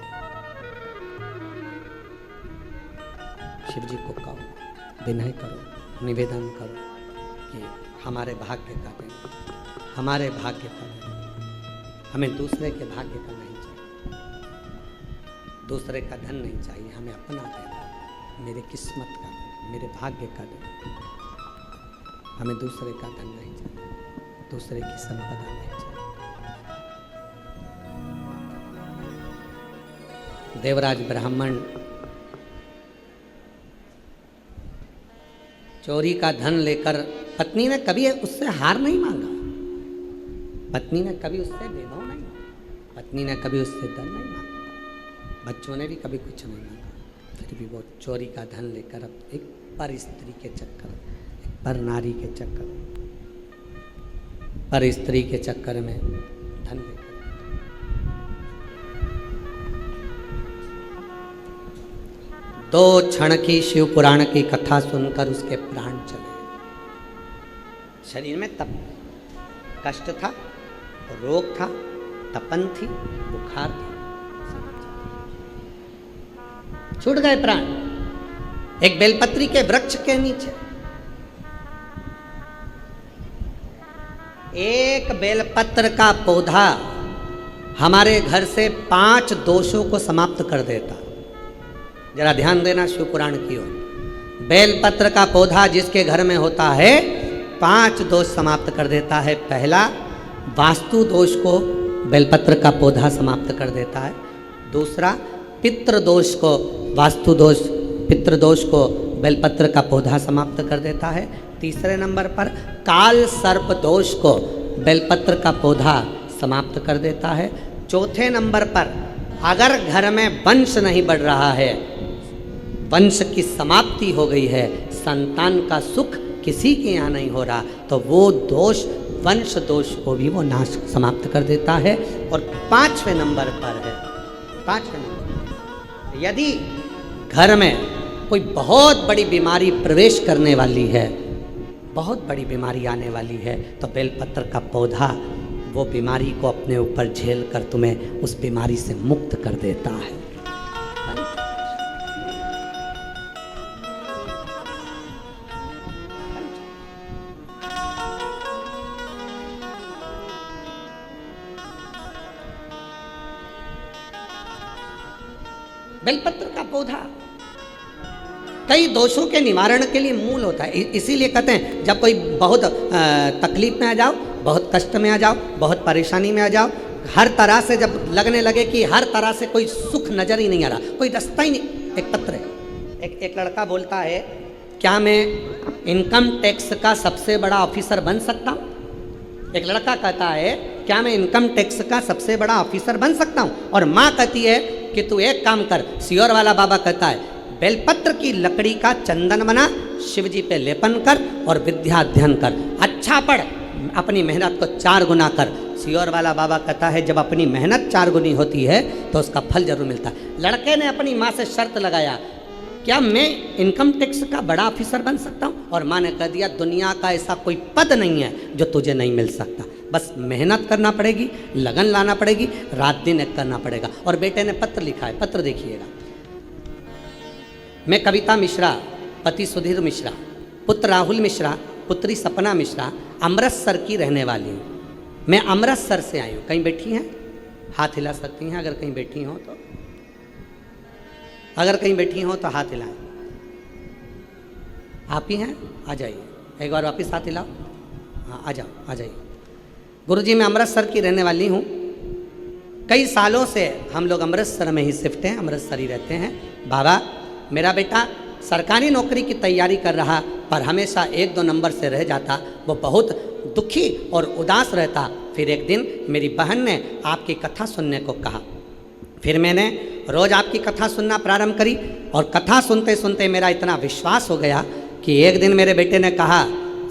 शिव जी को कहो, विनय करो, निवेदन करो कि हमारे भाग्य का दें, हमारे भाग्य का दें। हमें दूसरे के भाग्य का नहीं चाहिए, दूसरे का धन नहीं चाहिए, हमें अपना देना, मेरे किस्मत का दें, मेरे भाग्य का दें। हमें दूसरे का धन नहीं चाहिए, दूसरे की संपदा नहीं चाहिए। देवराज ब्राह्मण चोरी का धन लेकर, पत्नी ने कभी उससे हार नहीं मांगा, पत्नी ने कभी उससे भेदभाव नहीं मांगा, पत्नी ने कभी उससे धन नहीं मांगा, बच्चों ने भी कभी कुछ नहीं मांगा, फिर भी वो चोरी का धन लेकर अब एक पर स्त्री के चक्कर, एक पर नारी के चक्कर, पर स्त्री के चक्कर में धन लेकर। दो क्षण की शिव पुराण की कथा सुनकर उसके प्राण चले। शरीर में तप, कष्ट था, रोग था, तपन थी, बुखार था, छूट गए प्राण। एक बेलपत्री के वृक्ष के नीचे एक बेलपत्र का पौधा हमारे घर से 5 दोषों को समाप्त कर देता। जरा ध्यान देना शिव पुराण की ओर। बेलपत्र का पौधा जिसके घर में होता है 5 दोष समाप्त कर देता है। पहला, वास्तु दोष को बेलपत्र का पौधा समाप्त कर देता है। दूसरा, पितृ दोष को, वास्तु दोष, पितृ दोष को बेलपत्र का पौधा समाप्त कर देता है। तीसरे नंबर पर काल सर्प दोष को बेलपत्र का पौधा समाप्त कर देता है। चौथे नंबर पर अगर घर में वंश नहीं बढ़ रहा है, वंश की समाप्ति हो गई है, संतान का सुख किसी के यहाँ नहीं हो रहा, तो वो दोष, वंश दोष को भी वो नाश समाप्त कर देता है। और 5वें नंबर पर है, 5वें नंबर, यदि घर में कोई बहुत बड़ी बीमारी प्रवेश करने वाली है, बहुत बड़ी बीमारी आने वाली है, तो बेलपत्र का पौधा वो बीमारी को अपने ऊपर झेल कर तुम्हें उस बीमारी से मुक्त कर देता है। बेलपत्र का पौधा कई दोषों के निवारण के लिए मूल होता है। इसीलिए कहते हैं जब कोई बहुत तकलीफ में आ जाओ, बहुत कष्ट में आ जाओ, बहुत परेशानी में आ जाओ, हर तरह से जब लगने लगे कि हर तरह से कोई सुख नजर ही नहीं आ रहा, कोई रास्ता ही नहीं, एक पत्र है। एक लड़का बोलता है, क्या मैं इनकम टैक्स का सबसे बड़ा ऑफिसर बन सकता हूँ? एक लड़का कहता है, क्या मैं इनकम टैक्स का सबसे बड़ा ऑफिसर बन सकता हूँ? और माँ कहती है कि तू एक काम कर, सियोर वाला बाबा कहता है, बेलपत्र की लकड़ी का चंदन बना, शिव जी पे लेपन कर और विद्या अध्ययन कर, अच्छा पढ़, अपनी मेहनत को 4 गुना कर। सियोर वाला बाबा कहता है, जब अपनी मेहनत 4 गुनी होती है तो उसका फल जरूर मिलता है। लड़के ने अपनी माँ से शर्त लगाया, क्या मैं इनकम टैक्स का बड़ा ऑफिसर बन सकता हूँ? और माँ ने कह दिया, दुनिया का ऐसा कोई पद नहीं है जो तुझे नहीं मिल सकता। बस मेहनत करना पड़ेगी, लगन लाना पड़ेगी, रात दिन एक करना पड़ेगा। और बेटे ने पत्र लिखा है, पत्र देखिएगा। मैं कविता मिश्रा, पति सुधीर मिश्रा, पुत्र राहुल मिश्रा, पुत्री सपना मिश्रा, अमृतसर की रहने वाली हूँ। मैं अमृतसर से आई हूँ। कहीं बैठी हैं? हाथ हिला सकती हैं अगर कहीं बैठी हो तो। अगर कहीं बैठी हो तो हाथ हिलाएं। आप ही हैं? आ जाइए, एक बार वापस हाथ हिलाओ। हाँ, आ जाओ, आ जाइए। गुरुजी, मैं अमृतसर की रहने वाली हूँ। कई सालों से हम लोग अमृतसर में ही शिफ्ट हैं, अमृतसर ही रहते हैं। बाबा, मेरा बेटा सरकारी नौकरी की तैयारी कर रहा, पर हमेशा 1-2 नंबर से रह जाता। वो बहुत दुखी और उदास रहता। फिर एक दिन मेरी बहन ने आपकी कथा सुनने को कहा। फिर मैंने रोज़ आपकी कथा सुनना प्रारंभ करी और कथा सुनते सुनते मेरा इतना विश्वास हो गया कि एक दिन मेरे बेटे ने कहा,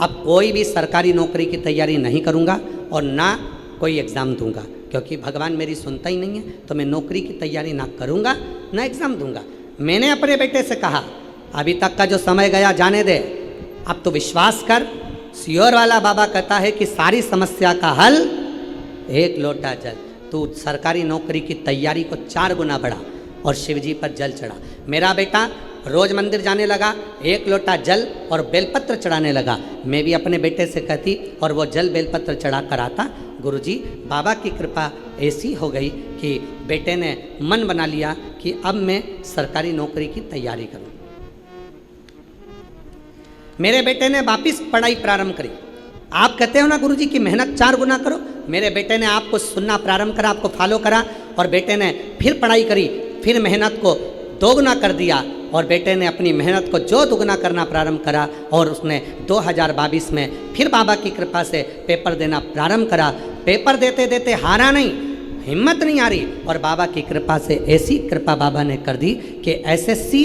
अब कोई भी सरकारी नौकरी की तैयारी नहीं करूँगा और ना कोई एग्ज़ाम दूंगा, क्योंकि भगवान मेरी सुनता ही नहीं है। तो मैं नौकरी की तैयारी ना करूँगा ना एग्ज़ाम दूंगा। मैंने अपने बेटे से कहा, अभी तक का जो समय गया जाने दे, अब तो विश्वास कर। सियोर वाला बाबा कहता है कि सारी समस्या का हल 1 लोटा जल। तू सरकारी नौकरी की तैयारी को 4 गुना बढ़ा और शिव जी पर जल चढ़ा। मेरा बेटा रोज मंदिर जाने लगा, 1 लोटा जल और बेलपत्र चढ़ाने लगा। मैं भी अपने बेटे से कहती और वो जल बेलपत्र चढ़ा कर आता। गुरुजी, बाबा की कृपा ऐसी हो गई कि बेटे ने मन बना लिया कि अब मैं सरकारी नौकरी की तैयारी करूं। मेरे बेटे ने वापिस पढ़ाई प्रारंभ करी। आप कहते हो ना गुरुजी कि मेहनत 4 गुना करो। मेरे बेटे ने आपको सुनना प्रारंभ करा, आपको फॉलो करा और बेटे ने फिर पढ़ाई करी, फिर मेहनत को 2 गुना कर दिया और बेटे ने अपनी मेहनत को जो 2 गुना करना प्रारंभ करा और उसने 2022 में फिर बाबा की कृपा से पेपर देना प्रारंभ करा। पेपर देते देते हारा नहीं, हिम्मत नहीं आ रही और बाबा की कृपा से ऐसी कृपा बाबा ने कर दी कि एसएससी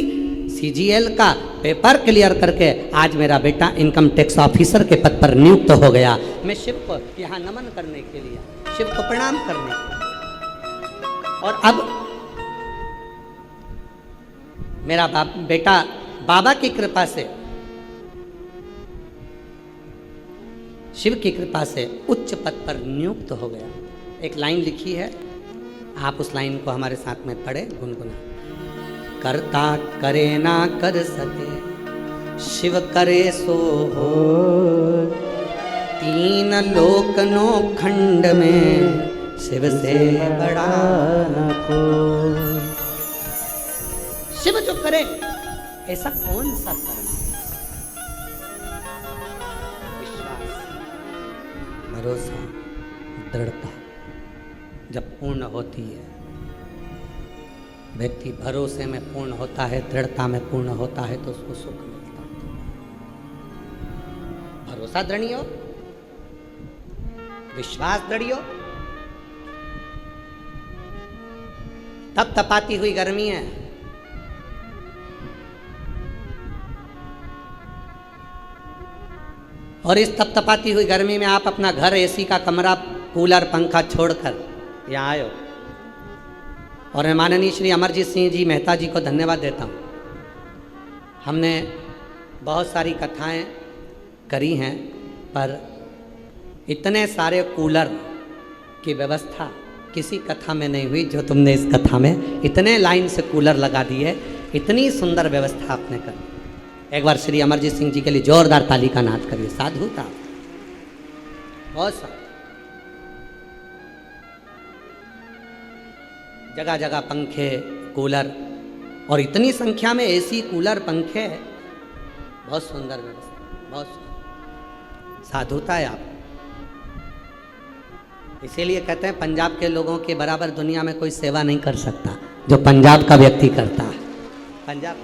CGL का पेपर क्लियर करके आज मेरा बेटा इनकम टैक्स ऑफिसर के पद पर नियुक्त हो गया। मैं शिव को यहाँ नमन करने के लिए, शिव को प्रणाम करने के लिए। और अब मेरा बेटा बाबा की कृपा से, शिव की कृपा से उच्च पद पर नियुक्त हो गया। एक लाइन लिखी है, आप उस लाइन को हमारे साथ में पढ़े, गुनगुना। करता करे ना कर सके, शिव करे सो हो। 3 लोक 9 खंड में शिव से बड़ा न कोई। शिव जो करे ऐसा कौन सा कर्म है? विश्वास, भरोसा, दृढ़ता जब पूर्ण होती है, व्यक्ति भरोसे में पूर्ण होता है, दृढ़ता में पूर्ण होता है तो उसको सुख मिलता है। भरोसा दृढ़ हो, विश्वास दृढ़ हो। तप तपाती हुई गर्मी है, और इस तपतपाती हुई गर्मी में आप अपना घर, एसी का कमरा, कूलर, पंखा छोड़कर यहाँ आए हो। और मैं माननीय श्री अमरजीत सिंह जी मेहता जी को धन्यवाद देता हूँ। हमने बहुत सारी कथाएं करी हैं, पर इतने सारे कूलर की व्यवस्था किसी कथा में नहीं हुई जो तुमने इस कथा में इतने लाइन से कूलर लगा दिए, इतनी सुंदर व्यवस्था आपने करी। एक बार श्री अमरजीत सिंह जी के लिए जोरदार ताली का नाद करिए। साधु था, बहुत सा जगह जगह पंखे, कूलर और इतनी संख्या में एसी, कूलर, पंखे, बहुत सुंदर व्यवस्था, बहुत सुंदर। साधुता है आप। इसीलिए कहते हैं पंजाब के लोगों के बराबर दुनिया में कोई सेवा नहीं कर सकता जो पंजाब का व्यक्ति करता है। पंजाब